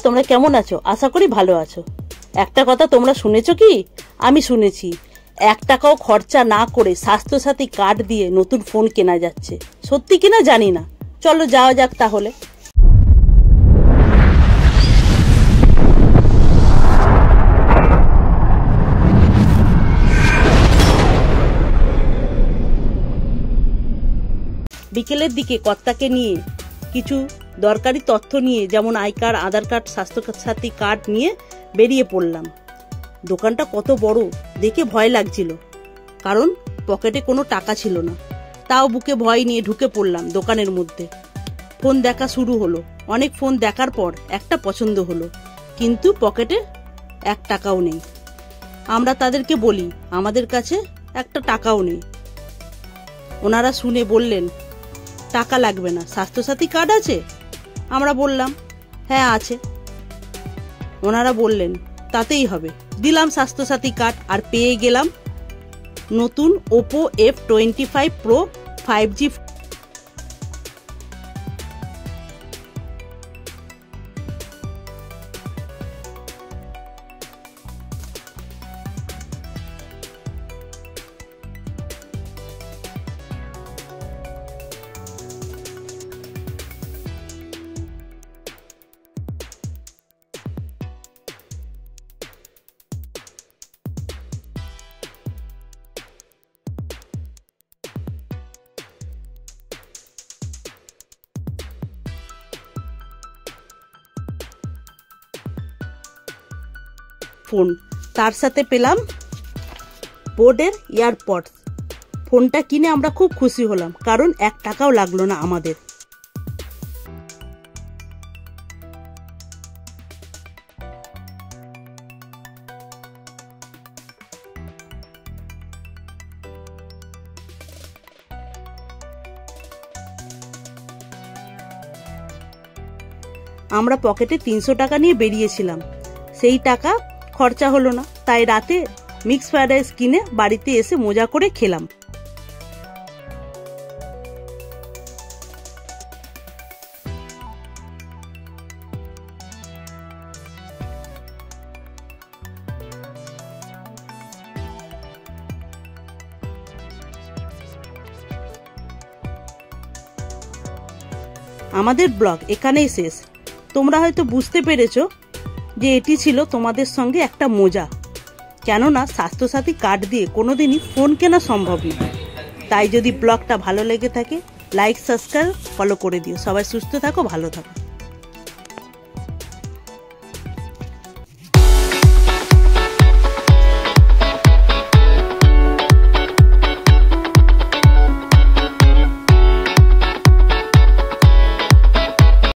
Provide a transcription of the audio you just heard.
তোমরা কেমন আছো? আশা করি ভালো আছো। একটা কথা তোমরা শুনেছো কি? আমি শুনেছি 1 টাকাও খরচা না করে স্বাস্থ্যসাথী কার্ড দিয়ে নতুন ফোন কেনা যাচ্ছে। সত্যি কিনা জানি না, চলো যাওয়া যাক তাহলে। বিকেলের দিকে কর্তাকে নিয়ে কিছু দরকারি তথ্য নিয়ে, যেমন I card, Aadhaar card, Swasthyasathi card নিয়ে বেরিয়ে পড়লাম। দোকানটা কত বড় দেখে ভয় লাগছিল, কারণ পকেটে কোনো টাকা ছিল না। তাও বুকে ভয় নিয়ে ঢুকে পড়লাম দোকানের মধ্যে। ফোন দেখা শুরু হলো। অনেক ফোন দেখার পর একটা পছন্দ হলো, কিন্তু পকেটে 1 টাকাও নেই। আমরা তাদেরকে বলি আমাদের কাছে 1 টাকাও নেই। ওনারা শুনে বললেন টাকা লাগবে না, স্বাস্থ্যসাথী কার্ড আছে? আমরা বললাম হ্যাঁ আছে। ওনারা বললেন তাতেই হবে। দিলাম স্বাস্থ্যসাথী কার্ড আর পেয়ে গেলাম নতুন Oppo F25 Pro 5G phone, তার সাথে পেলাম বোডের ইয়ারপডস। ফোনটা কিনে আমরা খুব খুশি হলাম, কারণ 1 টাকাও লাগলো না আমাদের। আমরা পকেটে 300 টাকা নিয়ে বেরিয়েছিলাম, সেই টাকা খরচা হলো না। তাই রাতে মিক্স ফ্রাইড রাইস কিনে বাড়িতে এসে মজা করে খেলাম। আমাদের ব্লগ এখানেই শেষ। তোমরা হয়তো বুঝতে পেরেছো যে এটি ছিল তোমাদের সঙ্গে একটা মজা, কেননা স্বাস্থ্যসাথী কার্ড দিয়ে কোনোদিনই ফোন কেনা সম্ভব নয়। তাই যদি ব্লগটা ভালো লেগে থাকে, লাইক, সাবস্ক্রাইব, ফলো করে দিও। সবাই সুস্থ থাকো, ভালো থাকো।